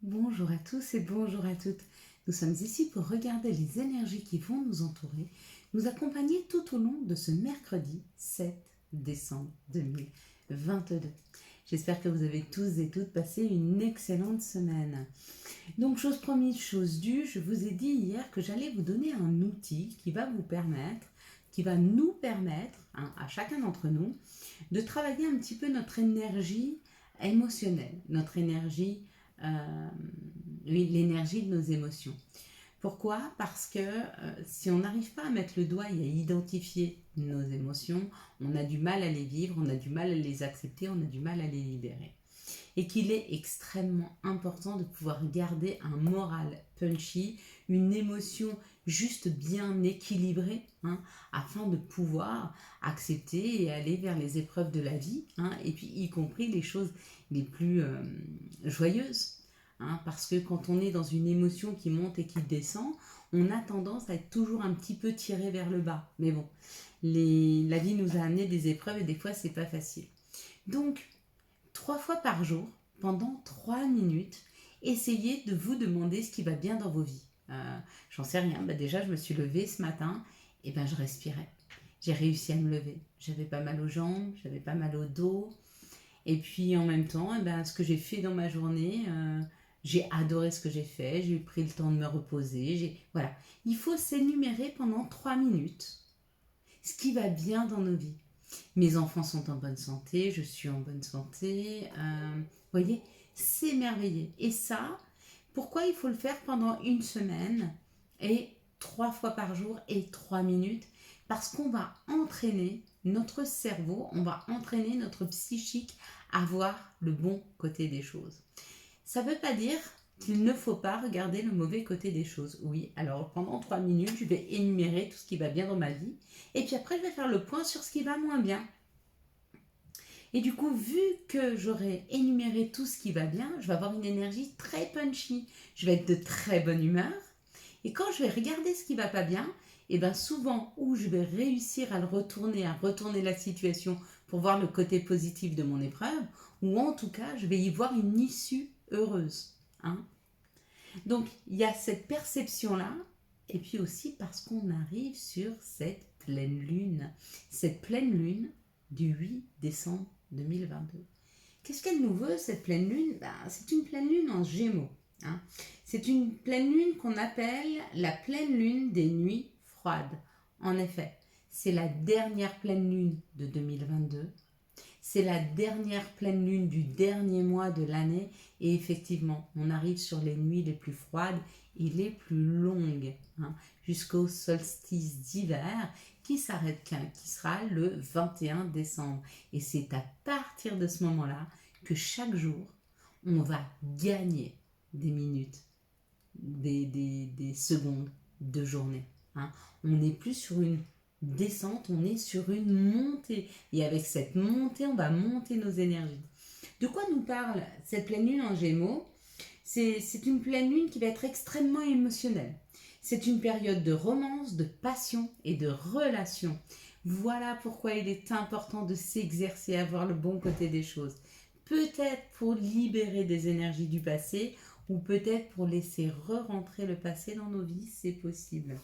Bonjour à tous et bonjour à toutes. Nous sommes ici pour regarder les énergies qui vont nous entourer, nous accompagner tout au long de ce mercredi 7 décembre 2022. J'espère que vous avez tous et toutes passé une excellente semaine. Donc, chose promise, chose due, je vous ai dit hier que j'allais vous donner un outil qui va vous permettre, qui va nous permettre, à chacun d'entre nous, de travailler un petit peu notre énergie émotionnelle, notre énergie, oui, l'énergie de nos émotions. Pourquoi? Parce que si on n'arrive pas à mettre le doigt et à identifier nos émotions, on a du mal à les vivre, on a du mal à les accepter, on a du mal à les libérer. Et qu'il est extrêmement important de pouvoir garder un moral punchy, une émotion juste bien équilibrée, afin de pouvoir accepter et aller vers les épreuves de la vie, et puis y compris les choses les plus joyeuses. Parce que quand on est dans une émotion qui monte et qui descend, on a tendance à être toujours un petit peu tiré vers le bas. Mais bon, la vie nous a amené des épreuves et des fois c'est pas facile. Donc, 3 fois par jour, pendant 3 minutes, essayez de vous demander ce qui va bien dans vos vies. J'en sais rien, déjà je me suis levée ce matin, et je respirais. J'ai réussi à me lever. J'avais pas mal aux jambes, j'avais pas mal au dos. Et puis en même temps, ce que j'ai fait dans ma journée, j'ai adoré ce que j'ai fait, j'ai pris le temps de me reposer. Voilà. Il faut s'énumérer pendant 3 minutes ce qui va bien dans nos vies. Mes enfants sont en bonne santé, je suis en bonne santé. Vous voyez, s'émerveiller. Et ça, pourquoi il faut le faire pendant une semaine et 3 fois par jour et 3 minutes? Parce qu'on va entraîner notre cerveau, on va entraîner notre psychique à voir le bon côté des choses. Ça ne veut pas dire qu'il ne faut pas regarder le mauvais côté des choses. Oui, alors pendant 3 minutes, je vais énumérer tout ce qui va bien dans ma vie. Et puis après, je vais faire le point sur ce qui va moins bien. Et du coup, vu que j'aurai énuméré tout ce qui va bien, je vais avoir une énergie très punchy. Je vais être de très bonne humeur. Et quand je vais regarder ce qui va pas bien, et souvent, où je vais réussir à retourner la situation pour voir le côté positif de mon épreuve, ou en tout cas, je vais y voir une issue heureuse. Donc, il y a cette perception-là, et puis aussi parce qu'on arrive sur cette pleine lune du 8 décembre 2022. Qu'est-ce qu'elle nous veut, cette pleine lune? C'est une pleine lune en Gémeaux. C'est une pleine lune qu'on appelle la pleine lune des nuits froides. En effet, c'est la dernière pleine lune de 2022. C'est la dernière pleine lune du dernier mois de l'année et effectivement, on arrive sur les nuits les plus froides et les plus longues, jusqu'au solstice d'hiver qui sera le 21 décembre. Et c'est à partir de ce moment-là que chaque jour, on va gagner des minutes, des secondes de journée. On n'est plus sur une descente, on est sur une montée. Et avec cette montée, on va monter nos énergies. De quoi nous parle cette pleine lune en Gémeaux? C'est une pleine lune qui va être extrêmement émotionnelle. C'est une période de romance, de passion et de relation. Voilà pourquoi il est important de s'exercer à voir le bon côté des choses. Peut-être pour libérer des énergies du passé ou peut-être pour laisser re-rentrer le passé dans nos vies, c'est possible.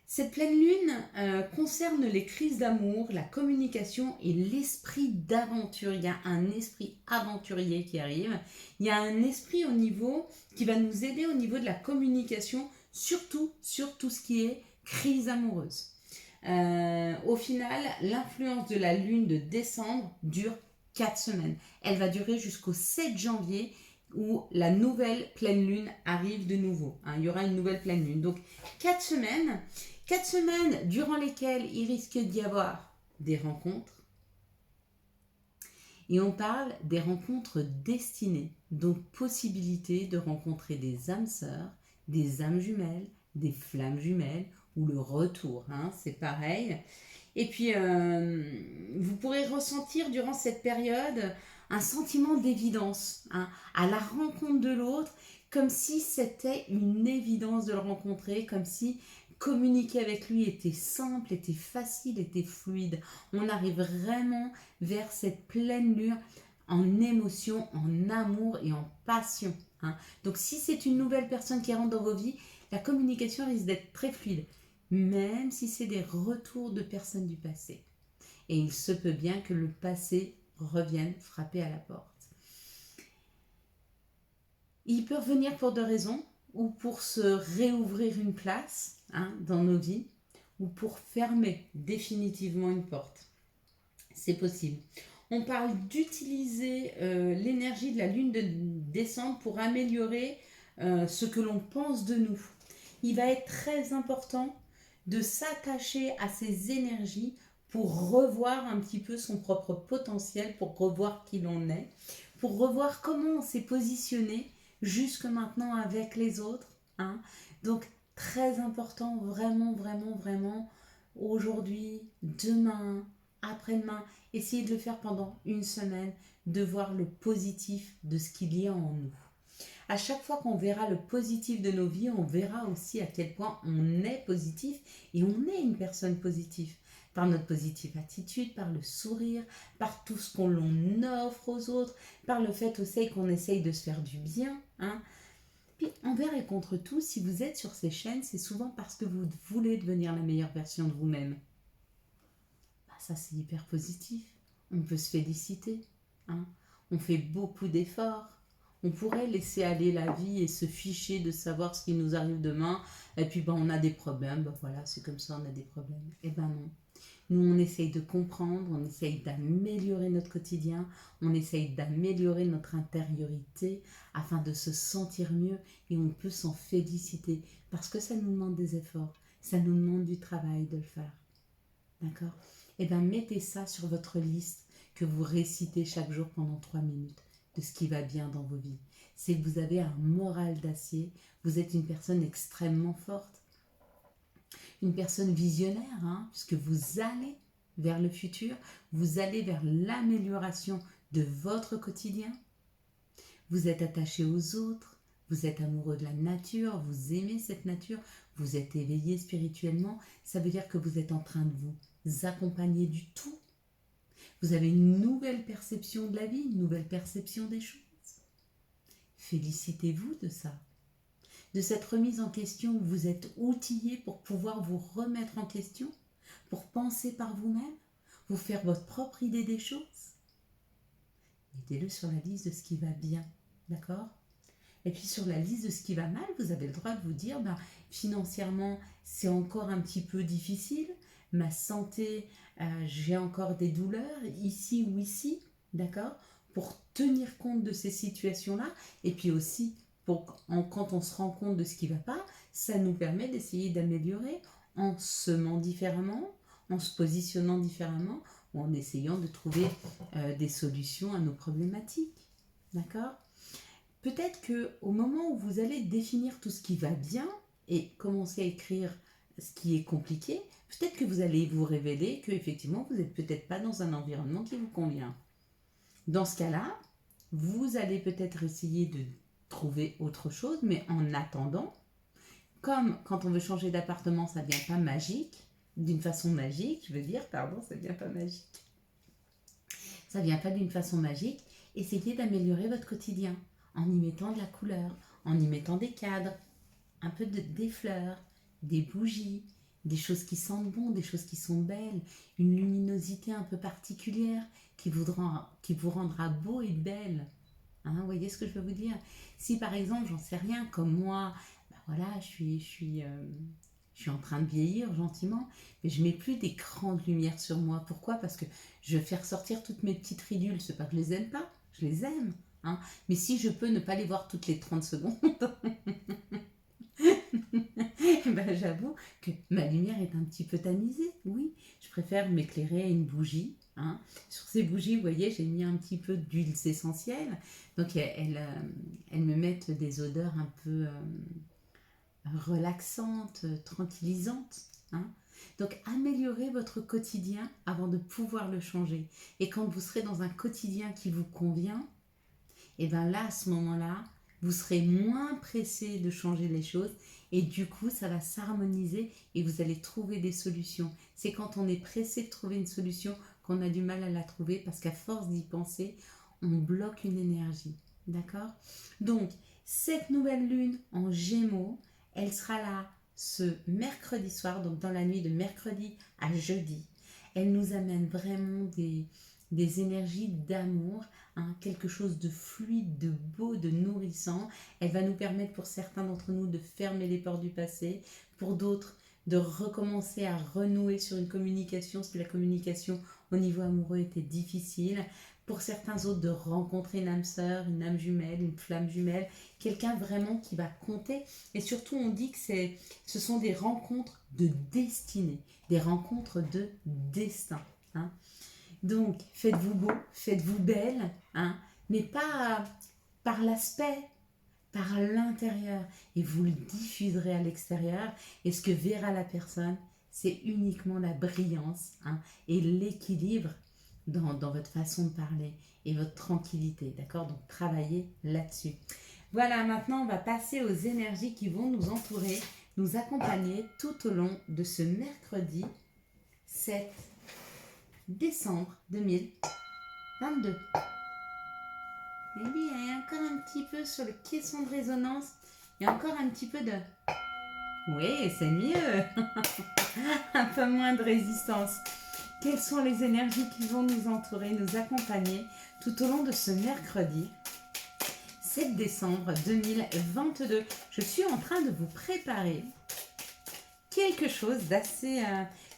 Cette pleine lune concerne les crises d'amour, la communication et l'esprit d'aventure. Il y a un esprit aventurier qui arrive. Il y a un esprit au niveau qui va nous aider au niveau de la communication, surtout sur tout ce qui est crise amoureuse. Au final, l'influence de la lune de décembre dure 4 semaines. Elle va durer jusqu'au 7 janvier où la nouvelle pleine lune arrive de nouveau. Il y aura une nouvelle pleine lune. Donc 4 semaines. 4 semaines durant lesquelles il risque d'y avoir des rencontres. Et on parle des rencontres destinées, donc possibilité de rencontrer des âmes sœurs, des âmes jumelles, des flammes jumelles ou le retour, c'est pareil. Et puis, vous pourrez ressentir durant cette période un sentiment d'évidence, à la rencontre de l'autre, comme si c'était une évidence de le rencontrer, comme si communiquer avec lui était simple, était facile, était fluide. On arrive vraiment vers cette pleine lune en émotion, en amour et en passion. Hein. Donc si c'est une nouvelle personne qui rentre dans vos vies, la communication risque d'être très fluide, même si c'est des retours de personnes du passé. Et il se peut bien que le passé revienne frapper à la porte. Il peut revenir pour deux raisons, ou pour se réouvrir une place dans nos vies, ou pour fermer définitivement une porte. C'est possible. On parle d'utiliser l'énergie de la lune de décembre pour améliorer ce que l'on pense de nous. Il va être très important de s'attacher à ces énergies pour revoir un petit peu son propre potentiel, pour revoir qui l'on est, pour revoir comment on s'est positionné jusque maintenant avec les autres. Hein. Donc, très important, vraiment, vraiment, vraiment, aujourd'hui, demain, après-demain, essayez de le faire pendant une semaine, de voir le positif de ce qu'il y a en nous. À chaque fois qu'on verra le positif de nos vies, on verra aussi à quel point on est positif et on est une personne positive. Par notre positive attitude, par le sourire, par tout ce qu'on offre aux autres, par le fait aussi qu'on essaye de se faire du bien. Hein. Puis envers et contre tout, si vous êtes sur ces chaînes, c'est souvent parce que vous voulez devenir la meilleure version de vous-même. Ça, c'est hyper positif. On peut se féliciter. Hein. On fait beaucoup d'efforts. On pourrait laisser aller la vie et se ficher de savoir ce qui nous arrive demain. Et puis, on a des problèmes. Voilà, c'est comme ça, on a des problèmes. Eh ben non. Nous, on essaye de comprendre, on essaye d'améliorer notre quotidien, on essaye d'améliorer notre intériorité afin de se sentir mieux et on peut s'en féliciter parce que ça nous demande des efforts, ça nous demande du travail de le faire. D'accord ? Eh bien, mettez ça sur votre liste que vous récitez chaque jour pendant 3 minutes de ce qui va bien dans vos vies. C'est que vous avez un moral d'acier, vous êtes une personne extrêmement forte, une personne visionnaire, puisque vous allez vers le futur, vous allez vers l'amélioration de votre quotidien. Vous êtes attaché aux autres, vous êtes amoureux de la nature, vous aimez cette nature, vous êtes éveillé spirituellement, ça veut dire que vous êtes en train de vous accompagner du tout. Vous avez une nouvelle perception de la vie, une nouvelle perception des choses. Félicitez-vous de ça. De cette remise en question où vous êtes outillé pour pouvoir vous remettre en question, pour penser par vous-même, vous faire votre propre idée des choses. Mettez-le sur la liste de ce qui va bien, d'accord ? Et puis sur la liste de ce qui va mal, vous avez le droit de vous dire, financièrement, c'est encore un petit peu difficile, ma santé, j'ai encore des douleurs, ici ou ici, d'accord ? Pour tenir compte de ces situations-là, et puis aussi, quand on se rend compte de ce qui ne va pas, ça nous permet d'essayer d'améliorer en semant différemment, en se positionnant différemment, ou en essayant de trouver des solutions à nos problématiques, d'accord ? Peut-être qu'au moment où vous allez définir tout ce qui va bien et commencer à écrire ce qui est compliqué, peut-être que vous allez vous révéler qu'effectivement, vous n'êtes peut-être pas dans un environnement qui vous convient. Dans ce cas-là, vous allez peut-être essayer de trouver autre chose, mais en attendant, comme quand on veut changer d'appartement, ça ne vient pas magique, d'une façon magique, ça ne vient pas magique. Ça ne vient pas d'une façon magique, essayez d'améliorer votre quotidien en y mettant de la couleur, en y mettant des cadres, un peu des fleurs, des bougies, des choses qui sentent bon, des choses qui sont belles, une luminosité un peu particulière qui vous rendra beau et belle. Vous voyez ce que je veux vous dire ? Si par exemple, j'en sais rien, comme moi, je suis en train de vieillir gentiment, mais je ne mets plus des grandes lumières sur moi. Pourquoi ? Parce que je vais faire sortir toutes mes petites ridules. C'est pas que je les aime pas, je les aime. Mais si je peux ne pas les voir toutes les 30 secondes, j'avoue que ma lumière est un petit peu tamisée. Oui, je préfère m'éclairer à une bougie. Sur ces bougies, vous voyez, j'ai mis un petit peu d'huiles essentielles. Donc, elles me mettent des odeurs un peu relaxantes, tranquillisantes. Donc, améliorez votre quotidien avant de pouvoir le changer. Et quand vous serez dans un quotidien qui vous convient, et là, à ce moment-là, vous serez moins pressé de changer les choses et du coup, ça va s'harmoniser et vous allez trouver des solutions. C'est quand on est pressé de trouver une solution qu'on a du mal à la trouver parce qu'à force d'y penser, on bloque une énergie. D'accord? Donc, cette nouvelle lune en Gémeaux, elle sera là ce mercredi soir, donc dans la nuit de mercredi à jeudi. Elle nous amène vraiment des énergies d'amour, hein, quelque chose de fluide, de beau, de nourrissant. Elle va nous permettre pour certains d'entre nous de fermer les portes du passé, pour d'autres de recommencer à renouer sur une communication, si la communication au niveau amoureux était difficile. Pour certains autres, de rencontrer une âme sœur, une âme jumelle, une flamme jumelle, quelqu'un vraiment qui va compter. Et surtout, on dit que ce sont des rencontres de destinée, des rencontres de destin. Hein. Donc, faites-vous beau, faites-vous belle, hein, mais pas par l'aspect, par l'intérieur. Et vous le diffuserez à l'extérieur. Et ce que verra la personne, c'est uniquement la brillance, hein, et l'équilibre dans votre façon de parler et votre tranquillité. D'accord? Donc, travaillez là-dessus. Voilà, maintenant, on va passer aux énergies qui vont nous entourer, nous accompagner tout au long de ce mercredi 7 décembre 2022. Et oui, il y a encore un petit peu sur le caisson de résonance, il y a encore un petit peu de... Oui, c'est mieux. Un peu moins de résistance. Quelles sont les énergies qui vont nous entourer, nous accompagner tout au long de ce mercredi 7 décembre 2022. Je suis en train de vous préparer quelque chose d'assez...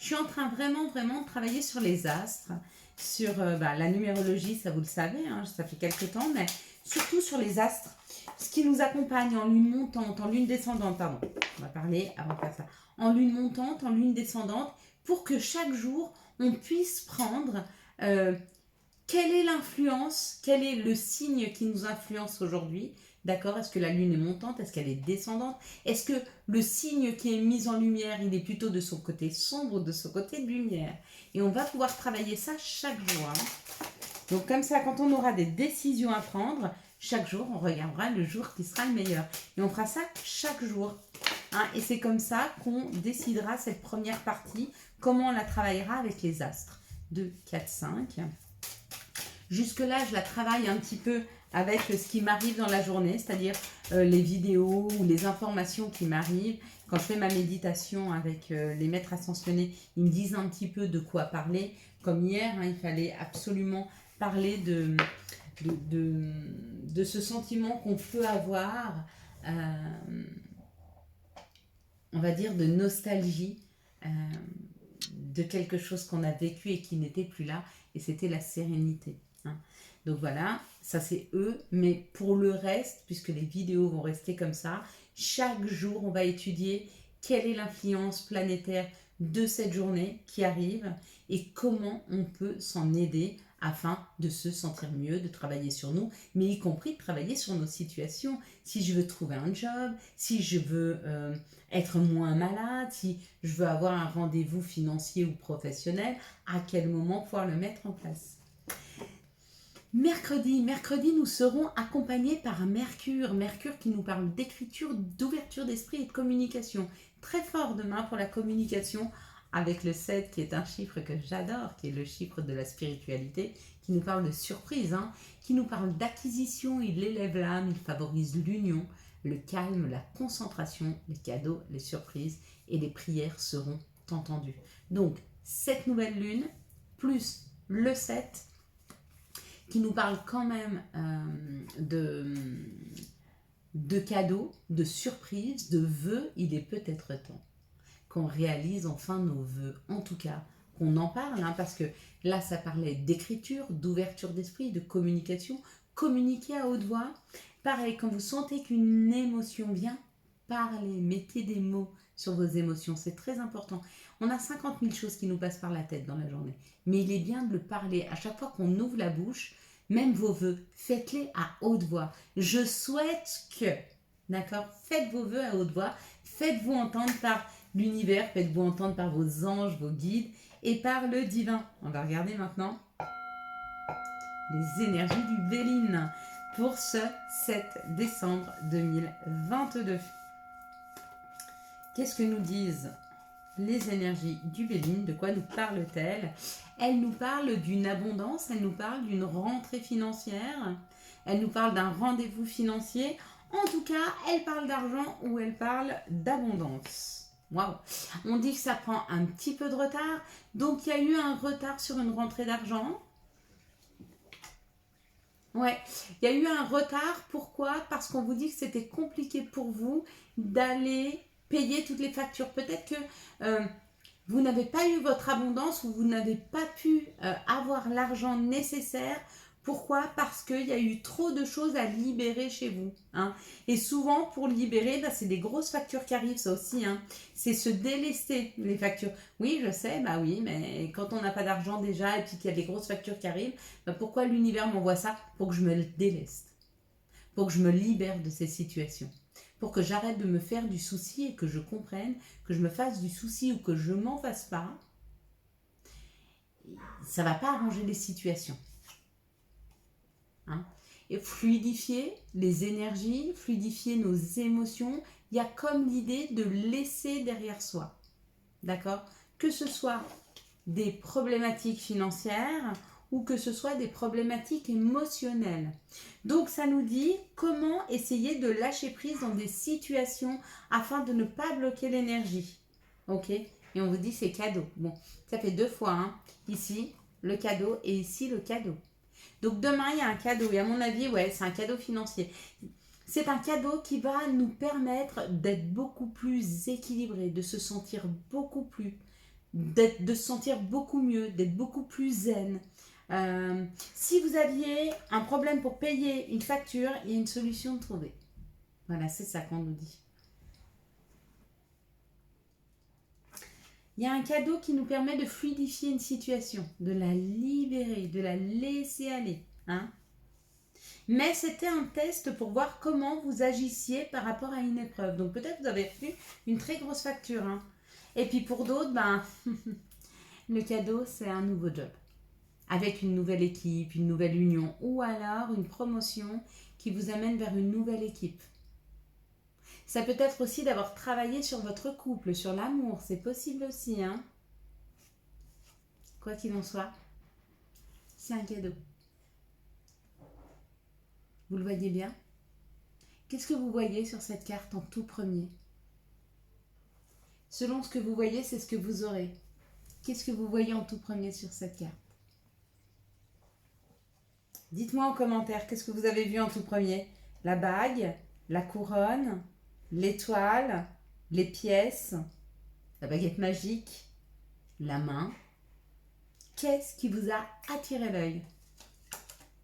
je suis en train vraiment de travailler sur les astres, sur la numérologie, ça vous le savez, hein, ça fait quelques temps, mais surtout sur les astres, ce qui nous accompagne en lune montante, en lune descendante, pardon, on va parler avant de faire ça, en lune montante, en lune descendante, pour que chaque jour, on puisse prendre quelle est l'influence, quel est le signe qui nous influence aujourd'hui. D'accord? Est-ce que la lune est montante? Est-ce qu'elle est descendante? Est-ce que le signe qui est mis en lumière, il est plutôt de son côté sombre ou de son côté de lumière? Et on va pouvoir travailler ça chaque jour. Hein. Donc comme ça, quand on aura des décisions à prendre, chaque jour, on regardera le jour qui sera le meilleur. Et on fera ça chaque jour. Hein. Et c'est comme ça qu'on décidera cette première partie, comment on la travaillera avec les astres. 2, 4, 5. Jusque-là, je la travaille un petit peu avec ce qui m'arrive dans la journée, c'est-à-dire les vidéos ou les informations qui m'arrivent. Quand je fais ma méditation avec les maîtres ascensionnés, ils me disent un petit peu de quoi parler. Comme hier, hein, il fallait absolument parler de ce sentiment qu'on peut avoir, on va dire, de nostalgie, de quelque chose qu'on a vécu et qui n'était plus là, et c'était la sérénité. Hein. Donc voilà, ça c'est eux, mais pour le reste, puisque les vidéos vont rester comme ça, chaque jour on va étudier quelle est l'influence planétaire de cette journée qui arrive et comment on peut s'en aider afin de se sentir mieux, de travailler sur nous, mais y compris de travailler sur nos situations. Si je veux trouver un job, si je veux être moins malade, si je veux avoir un rendez-vous financier ou professionnel, à quel moment pouvoir le mettre en place. Mercredi, nous serons accompagnés par Mercure qui nous parle d'écriture, d'ouverture d'esprit et de communication. Très fort demain pour la communication avec le 7 qui est un chiffre que j'adore, qui est le chiffre de la spiritualité, qui nous parle de surprise, hein, qui nous parle d'acquisition, il élève l'âme, il favorise l'union, le calme, la concentration, les cadeaux, les surprises et les prières seront entendues. Donc, cette nouvelle lune, plus le 7, qui nous parle quand même de cadeaux, de surprises, de vœux, il est peut-être temps qu'on réalise enfin nos vœux. En tout cas, qu'on en parle, hein, parce que là, ça parlait d'écriture, d'ouverture d'esprit, de communication, communiquer à haute voix. Pareil, quand vous sentez qu'une émotion vient, parlez, mettez des mots sur vos émotions, c'est très important. On a 50 000 choses qui nous passent par la tête dans la journée, mais il est bien de le parler. À chaque fois qu'on ouvre la bouche, même vos vœux, faites-les à haute voix. Je souhaite que, d'accord, faites vos vœux à haute voix, faites-vous entendre par l'univers, faites-vous entendre par vos anges, vos guides et par le divin. On va regarder maintenant les énergies du Béline pour ce 7 décembre 2022. Qu'est-ce que nous disent les énergies du Béline, de quoi nous parle-t-elle? Elle nous parle d'une abondance, elle nous parle d'une rentrée financière, elle nous parle d'un rendez-vous financier. En tout cas, elle parle d'argent ou elle parle d'abondance. Waouh! On dit que ça prend un petit peu de retard, donc il y a eu un retard sur une rentrée d'argent. Ouais, il y a eu un retard. Pourquoi? Parce qu'on vous dit que c'était compliqué pour vous d'aller payer toutes les factures. Peut-être que vous n'avez pas eu votre abondance ou vous n'avez pas pu avoir l'argent nécessaire. Pourquoi? Parce qu'il y a eu trop de choses à libérer chez vous. Hein. Et souvent, pour libérer, bah, c'est des grosses factures qui arrivent, ça aussi. Hein. C'est se délester, les factures. Oui, je sais, bah oui, mais quand on n'a pas d'argent déjà et puis qu'il y a des grosses factures qui arrivent, bah pourquoi l'univers m'envoie ça? Pour que je me déleste. Pour que je me libère de ces situations. Pour que j'arrête de me faire du souci et que je comprenne que je me fasse du souci ou que je m'en fasse pas, ça va pas arranger les situations. Hein? Et fluidifier les énergies, fluidifier nos émotions, il y a comme l'idée de laisser derrière soi. D'accord? Que ce soit des problématiques financières ou que ce soit des problématiques émotionnelles. Donc ça nous dit comment essayer de lâcher prise dans des situations afin de ne pas bloquer l'énergie. Ok? Et on vous dit c'est cadeau. Bon, ça fait 2 fois. Hein. Ici, le cadeau et ici, le cadeau. Donc demain, il y a un cadeau. Et à mon avis, ouais, c'est un cadeau financier. C'est un cadeau qui va nous permettre d'être beaucoup plus équilibrés, de se sentir beaucoup plus, de se sentir beaucoup mieux, d'être beaucoup plus zen. Si vous aviez un problème pour payer une facture, il y a une solution de trouver. Voilà, c'est ça qu'on nous dit. Il y a un cadeau qui nous permet de fluidifier une situation, de la libérer, de la laisser aller. Hein? Mais c'était un test pour voir comment vous agissiez par rapport à une épreuve. Donc peut-être vous avez reçu une très grosse facture. Hein? Et puis pour d'autres, ben, le cadeau, c'est un nouveau job. Avec une nouvelle équipe, une nouvelle union ou alors une promotion qui vous amène vers une nouvelle équipe. Ça peut être aussi d'avoir travaillé sur votre couple, sur l'amour, c'est possible aussi. Hein. Quoi qu'il en soit, c'est un cadeau. Vous le voyez bien? Qu'est-ce que vous voyez sur cette carte en tout premier? Selon ce que vous voyez, c'est ce que vous aurez. Qu'est-ce que vous voyez en tout premier sur cette carte? Dites-moi en commentaire, qu'est-ce que vous avez vu en tout premier? La bague, la couronne, l'étoile, les pièces, la baguette magique, la main. Qu'est-ce qui vous a attiré l'œil?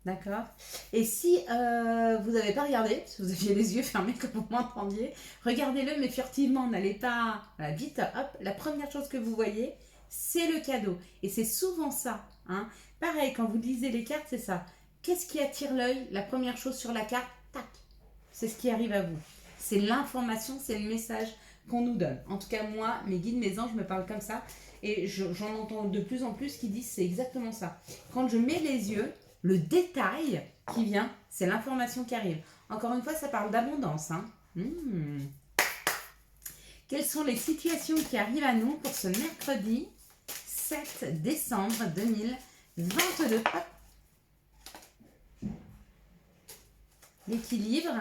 D'accord? Et si vous n'avez pas regardé, si vous aviez les yeux fermés comme vous m'entendiez, regardez-le mais furtivement, n'allez pas vite, hop, la première chose que vous voyez, c'est le cadeau. Et c'est souvent ça. Hein. Pareil, quand vous lisez les cartes, c'est ça. Qu'est-ce qui attire l'œil? La première chose sur la carte, tac, c'est ce qui arrive à vous. C'est l'information, c'est le message qu'on nous donne. En tout cas, moi, mes guides, mes anges me parlent comme ça. Et j'en entends de plus en plus qui disent c'est exactement ça. Quand je mets les yeux, le détail qui vient, c'est l'information qui arrive. Encore une fois, ça parle d'abondance. Hein. Quelles sont les situations qui arrivent à nous pour ce mercredi 7 décembre 2022? L'équilibre,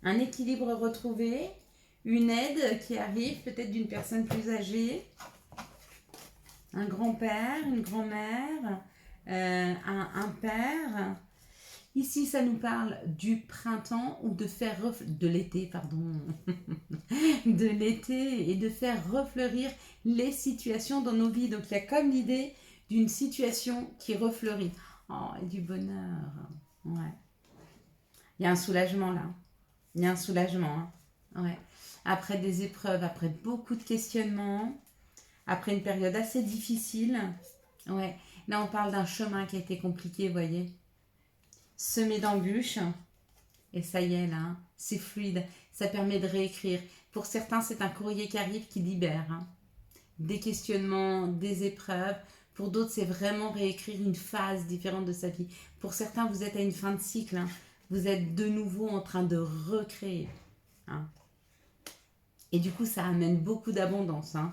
un équilibre retrouvé, une aide qui arrive peut-être d'une personne plus âgée, un grand-père, une grand-mère, un père. Ici, ça nous parle du printemps ou de l'été, pardon, de l'été et de faire refleurir les situations dans nos vies. Donc, il y a comme l'idée d'une situation qui refleurit. Oh, et du bonheur. Ouais. Il y a un soulagement là. Il y a un soulagement. Hein. Ouais. Après des épreuves, après beaucoup de questionnements, après une période assez difficile. Ouais. Là, on parle d'un chemin qui a été compliqué, vous voyez. Semé d'embûches. Et ça y est, là, c'est fluide. Ça permet de réécrire. Pour certains, c'est un courrier qui arrive qui libère. Hein. Des questionnements, des épreuves. Pour d'autres, c'est vraiment réécrire une phase différente de sa vie. Pour certains, vous êtes à une fin de cycle. Hein. Vous êtes de nouveau en train de recréer. Hein. Et du coup, ça amène beaucoup d'abondance. Hein.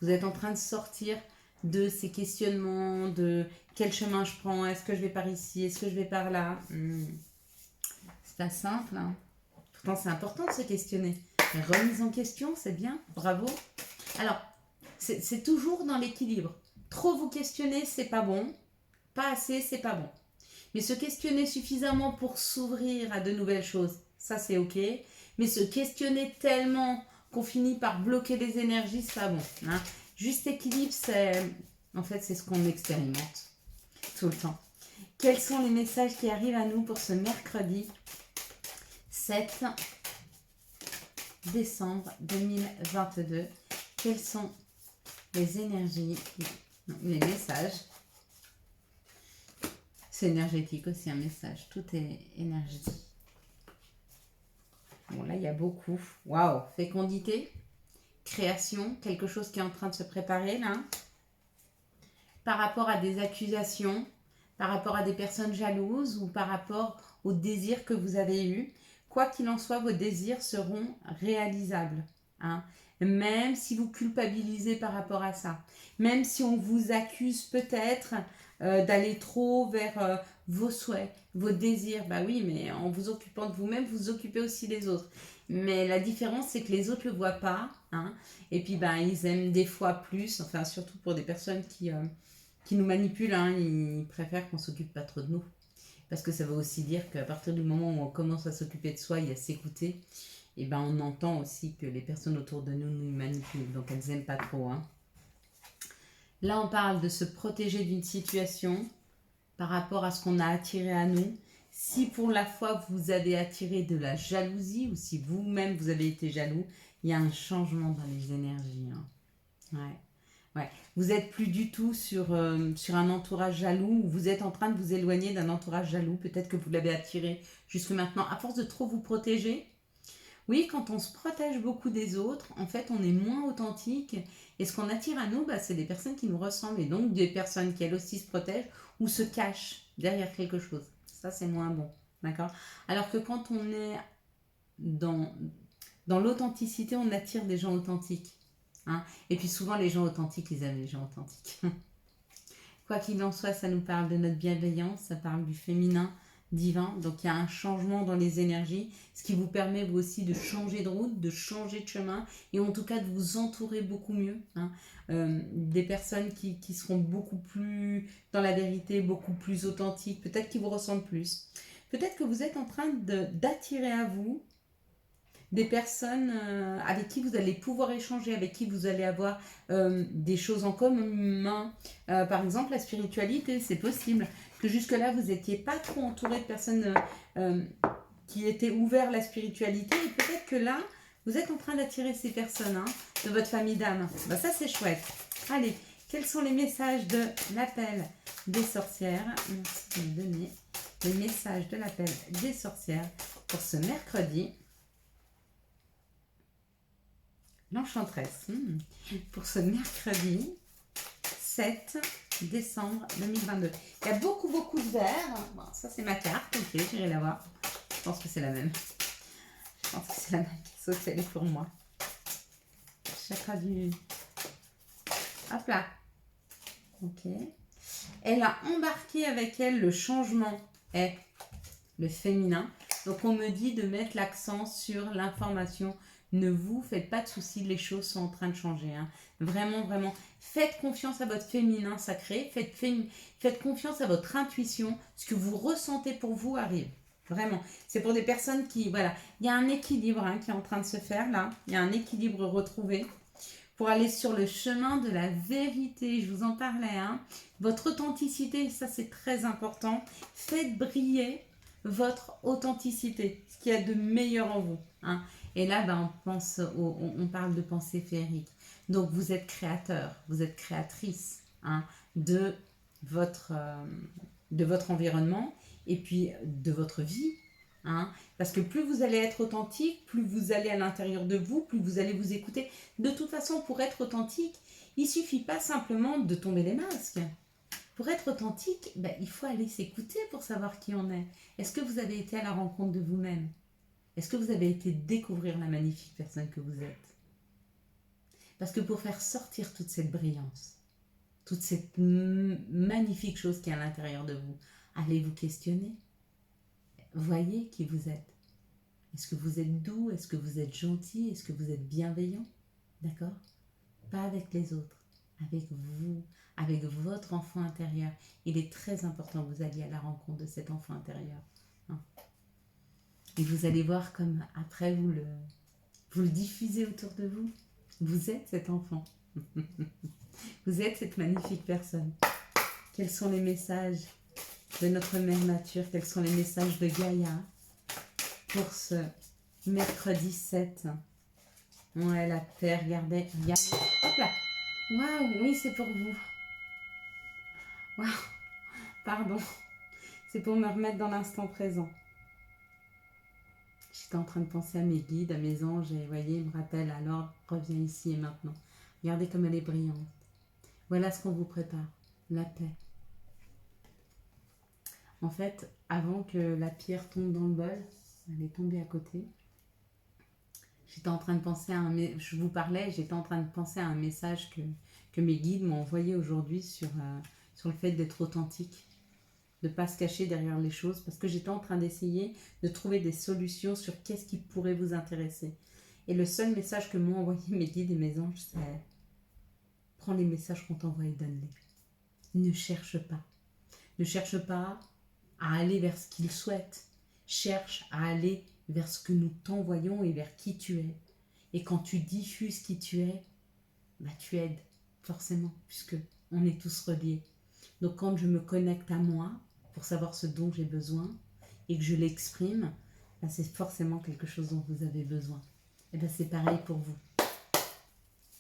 Vous êtes en train de sortir de ces questionnements, de quel chemin je prends, est-ce que je vais par ici, est-ce que je vais par là. C'est pas simple, hein. Pourtant, c'est important de se questionner. La remise en question, c'est bien, bravo. Alors, c'est toujours dans l'équilibre. Trop vous questionner, c'est pas bon. Pas assez, c'est pas bon. Mais se questionner suffisamment pour s'ouvrir à de nouvelles choses, ça c'est ok. Mais se questionner tellement qu'on finit par bloquer les énergies, c'est pas bon. Hein. Juste équilibre, en fait, c'est ce qu'on expérimente tout le temps. Quels sont les messages qui arrivent à nous pour ce mercredi 7 décembre 2022? Quelles sont les énergies, les messages? C'est énergétique aussi, un message. Tout est énergétique. Bon, là, il y a beaucoup. Waouh! Fécondité, création, quelque chose qui est en train de se préparer, là. Par rapport à des accusations, par rapport à des personnes jalouses ou par rapport aux désirs que vous avez eus. Quoi qu'il en soit, vos désirs seront réalisables. Hein. Même si vous culpabilisez par rapport à ça. Même si on vous accuse peut-être d'aller trop vers vos souhaits, vos désirs. Bah oui, mais en vous occupant de vous-même, vous occupez aussi des autres. Mais la différence, c'est que les autres ne le voient pas. Hein. Et puis, ben, ils aiment des fois plus, enfin, surtout pour des personnes qui nous manipulent, hein, ils préfèrent qu'on s'occupe pas trop de nous. Parce que ça veut aussi dire qu'à partir du moment où on commence à s'occuper de soi et à s'écouter, et ben on entend aussi que les personnes autour de nous nous manipulent, donc elles n'aiment pas trop. Hein. Là, on parle de se protéger d'une situation par rapport à ce qu'on a attiré à nous. Si pour la fois vous avez attiré de la jalousie ou si vous-même vous avez été jaloux, il y a un changement dans les énergies. Hein. Ouais. Ouais. Vous n'êtes plus du tout sur un entourage jaloux ou vous êtes en train de vous éloigner d'un entourage jaloux. Peut-être que vous l'avez attiré jusque maintenant à force de trop vous protéger. Oui, quand on se protège beaucoup des autres, en fait, on est moins authentique. Et ce qu'on attire à nous, bah, c'est des personnes qui nous ressemblent. Et donc, des personnes qui, elles aussi, se protègent ou se cachent derrière quelque chose. Ça, c'est moins bon. D'accord? Alors que quand on est dans l'authenticité, on attire des gens authentiques. Hein. Et puis souvent, les gens authentiques, ils aiment les gens authentiques. Quoi qu'il en soit, ça nous parle de notre bienveillance, ça parle du féminin divin. Donc il y a un changement dans les énergies, ce qui vous permet vous aussi de changer de route, de changer de chemin, et en tout cas de vous entourer beaucoup mieux. Hein. Des personnes qui seront beaucoup plus dans la vérité, beaucoup plus authentiques, peut-être qui vous ressemblent plus. Peut-être que vous êtes en train d'attirer à vous des personnes avec qui vous allez pouvoir échanger, avec qui vous allez avoir des choses en commun. Par exemple, la spiritualité, c'est possible que jusque-là, vous n'étiez pas trop entouré de personnes qui étaient ouvertes à la spiritualité. Et peut-être que là, vous êtes en train d'attirer ces personnes hein, de votre famille d'âme. Bah, ça, c'est chouette. Allez, quels sont les messages de l'appel des sorcières? Merci de me donner les messages de l'appel des sorcières pour ce mercredi. L'Enchanteresse, pour ce mercredi 7 décembre 2022. Il y a beaucoup de verres. Bon, ça, c'est ma carte. Ok, j'irai la voir. Je pense que c'est la même. Je pense que c'est la même qui saute, elle est pour moi. Chakra du... Hop là. Ok. Elle a embarqué avec elle le changement est le féminin. Donc, on me dit de mettre l'accent sur l'information. Ne vous faites pas de soucis, les choses sont en train de changer. Hein. Vraiment, vraiment. Faites confiance à votre féminin sacré. Faites confiance à votre intuition. Ce que vous ressentez pour vous arrive. Vraiment. C'est pour des personnes qui... Voilà. Il y a un équilibre hein, qui est en train de se faire là. Il y a un équilibre retrouvé. Pour aller sur le chemin de la vérité. Je vous en parlais. Hein. Votre authenticité, ça c'est très important. Faites briller votre authenticité. Ce qu'il y a de meilleur en vous. Hein. Et là, ben, on parle de pensée féerique. Donc, vous êtes créateur, vous êtes créatrice hein, de votre environnement et puis de votre vie. Hein, parce que plus vous allez être authentique, plus vous allez à l'intérieur de vous, plus vous allez vous écouter. De toute façon, pour être authentique, il ne suffit pas simplement de tomber les masques. Pour être authentique, ben, il faut aller s'écouter pour savoir qui on est. Est-ce que vous avez été à la rencontre de vous-même ? Est-ce que vous avez été découvrir la magnifique personne que vous êtes ? Parce que pour faire sortir toute cette brillance, toute cette magnifique chose qui est à l'intérieur de vous, allez vous questionner. Voyez qui vous êtes. Est-ce que vous êtes doux? Est-ce que vous êtes gentil? Est-ce que vous êtes bienveillant? D'accord? Pas avec les autres, avec vous, avec votre enfant intérieur. Il est très important que vous alliez à la rencontre de cet enfant intérieur. Hein. Et vous allez voir comme après vous le diffusez autour de vous. Vous êtes cet enfant. Vous êtes cette magnifique personne. Quels sont les messages de notre mère nature? Quels sont les messages de Gaïa pour ce mercredi 7? Ouais, la paix, regardez. Hop là. Waouh, oui, c'est pour vous. Waouh, pardon. C'est pour me remettre dans l'instant présent. J'étais en train de penser à mes guides, à mes anges, et vous voyez, ils me rappellent, alors reviens ici et maintenant. Regardez comme elle est brillante. Voilà ce qu'on vous prépare, la paix. En fait, avant que la pierre tombe dans le bol, elle est tombée à côté. J'étais en train de penser à je vous parlais, j'étais en train de penser à un message que mes guides m'ont envoyé aujourd'hui sur le fait d'être authentique, de ne pas se cacher derrière les choses, parce que j'étais en train d'essayer de trouver des solutions sur qu'est-ce qui pourrait vous intéresser. Et le seul message que m'ont envoyé mes guides et mes anges, c'est prends les messages qu'on t'envoie et donne-les. Ne cherche pas. Ne cherche pas à aller vers ce qu'ils souhaitent. Cherche à aller vers ce que nous t'envoyons et vers qui tu es. Et quand tu diffuses qui tu es, bah tu aides, forcément, puisque on est tous reliés. Donc quand je me connecte à moi, pour savoir ce dont j'ai besoin, et que je l'exprime, bah c'est forcément quelque chose dont vous avez besoin. Et bien c'est pareil pour vous.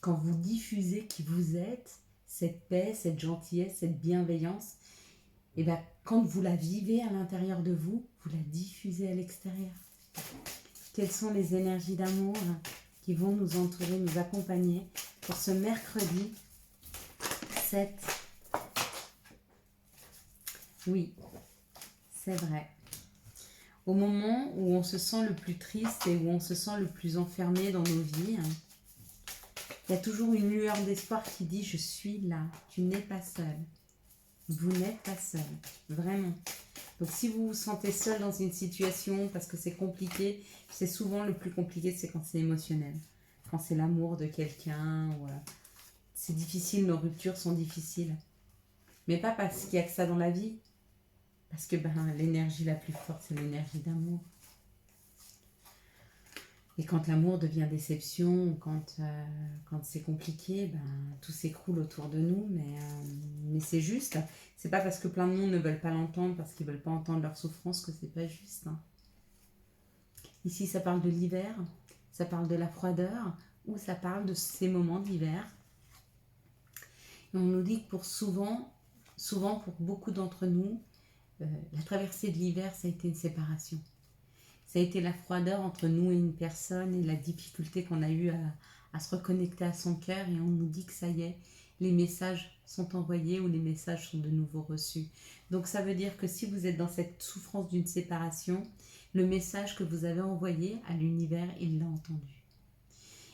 Quand vous diffusez qui vous êtes, cette paix, cette gentillesse, cette bienveillance, et bien quand vous la vivez à l'intérieur de vous, vous la diffusez à l'extérieur. Quelles sont les énergies d'amour qui vont nous entourer, nous accompagner pour ce mercredi 7? Oui, c'est vrai. Au moment où on se sent le plus triste et où on se sent le plus enfermé dans nos vies, il y a toujours une lueur d'espoir qui dit « Je suis là, tu n'es pas seul. » Vous n'êtes pas seul, vraiment. Donc si vous vous sentez seul dans une situation parce que c'est compliqué, c'est souvent le plus compliqué, c'est quand c'est émotionnel. Quand c'est l'amour de quelqu'un, c'est difficile, nos ruptures sont difficiles. Mais pas parce qu'il n'y a que ça dans la vie. Parce que l'énergie la plus forte, c'est l'énergie d'amour. Et quand l'amour devient déception, quand c'est compliqué, tout s'écroule autour de nous, mais c'est juste. C'est pas parce que plein de monde ne veulent pas l'entendre, parce qu'ils veulent pas entendre leur souffrance, que c'est pas juste. Hein. Ici, ça parle de l'hiver, ça parle de la froideur, ou ça parle de ces moments d'hiver. Et on nous dit que pour souvent pour beaucoup d'entre nous, la traversée de l'hiver, ça a été une séparation. Ça a été la froideur entre nous et une personne et la difficulté qu'on a eue à se reconnecter à son cœur, et on nous dit que ça y est, les messages sont envoyés ou les messages sont de nouveau reçus. Donc ça veut dire que si vous êtes dans cette souffrance d'une séparation, le message que vous avez envoyé à l'univers, il l'a entendu.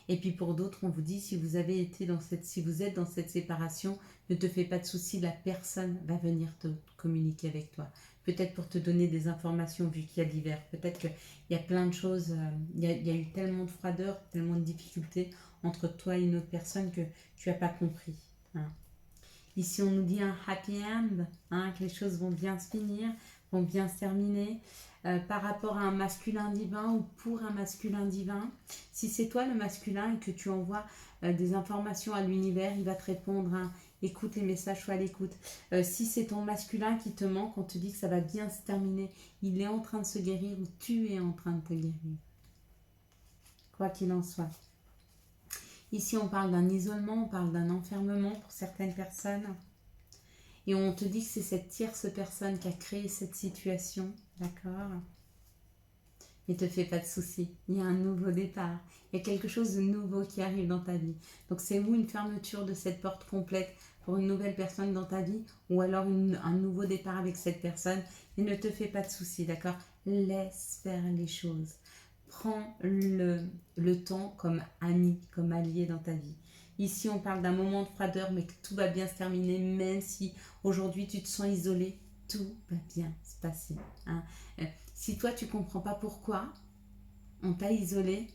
Et puis pour d'autres, on vous dit, si vous êtes dans cette séparation, ne te fais pas de soucis, la personne va venir te communiquer avec toi. Peut-être pour te donner des informations vu qu'il y a l'hiver. Peut-être qu'il y a plein de choses, il y a eu tellement de froideur, tellement de difficultés entre toi et une autre personne que tu n'as pas compris. Hein. Ici, on nous dit un happy end, hein, que les choses vont bien se finir, vont bien se terminer. Par rapport à un masculin divin ou pour un masculin divin. Si c'est toi le masculin et que tu envoies des informations à l'univers, il va te répondre, hein, écoute les messages, sois à l'écoute. Si c'est ton masculin qui te manque, on te dit que ça va bien se terminer. Il est en train de se guérir ou tu es en train de te guérir. Quoi qu'il en soit. Ici, on parle d'un isolement, on parle d'un enfermement pour certaines personnes. Et on te dit que c'est cette tierce personne qui a créé cette situation, d'accord? Ne te fais pas de soucis, il y a un nouveau départ, il y a quelque chose de nouveau qui arrive dans ta vie. Donc c'est ou une fermeture de cette porte complète pour une nouvelle personne dans ta vie, ou alors un nouveau départ avec cette personne. Et ne te fais pas de soucis, d'accord? Laisse faire les choses. Prends le temps comme ami, comme allié dans ta vie. Ici, on parle d'un moment de froideur, mais que tout va bien se terminer, même si aujourd'hui tu te sens isolé, tout va bien se passer. Hein. Si toi, tu ne comprends pas pourquoi on t'a isolé,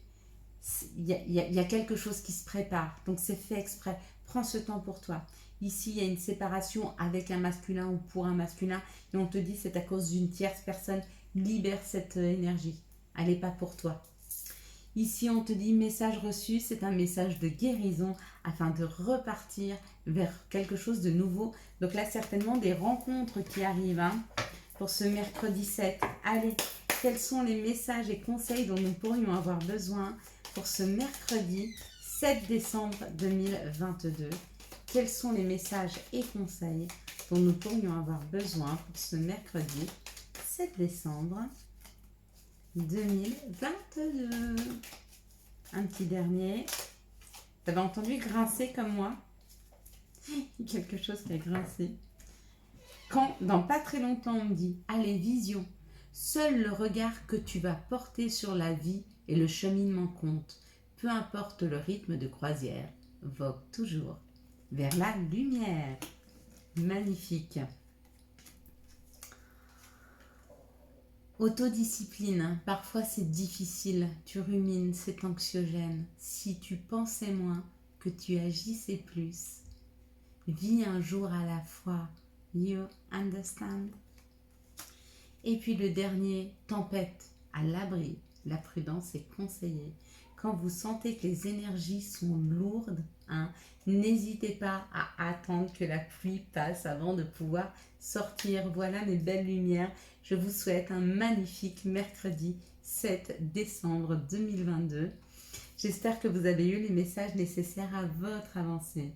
il y a quelque chose qui se prépare. Donc, c'est fait exprès. Prends ce temps pour toi. Ici, il y a une séparation avec un masculin ou pour un masculin, et on te dit c'est à cause d'une tierce personne. Libère cette énergie. Elle n'est pas pour toi. Ici, on te dit message reçu, c'est un message de guérison afin de repartir vers quelque chose de nouveau. Donc là, certainement des rencontres qui arrivent pour ce mercredi 7. Allez, quels sont les messages et conseils dont nous pourrions avoir besoin pour ce mercredi 7 décembre 2022 ? Quels sont les messages et conseils dont nous pourrions avoir besoin pour ce mercredi 7 décembre 2022. Un petit dernier. Vous avez entendu grincer comme moi? Quelque chose qui a grincé. Quand, dans pas très longtemps, on me dit « Allez, vision, seul le regard que tu vas porter sur la vie et le cheminement compte. Peu importe le rythme de croisière, vogue toujours vers la lumière. » Magnifique. Autodiscipline, parfois c'est difficile, tu rumines, c'est anxiogène. Si tu pensais moins, que tu agissais plus. Vis un jour à la fois, you understand? Et puis le dernier, tempête, à l'abri, la prudence est conseillée. Quand vous sentez que les énergies sont lourdes, n'hésitez pas à attendre que la pluie passe avant de pouvoir sortir. Voilà mes belles lumières. Je vous souhaite un magnifique mercredi 7 décembre 2022. J'espère que vous avez eu les messages nécessaires à votre avancée.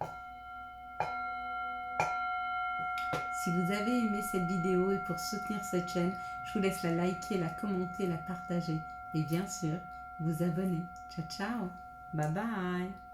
Si vous avez aimé cette vidéo et pour soutenir cette chaîne, je vous laisse la liker, la commenter, la partager et bien sûr, vous abonner. Ciao, ciao. Bye bye.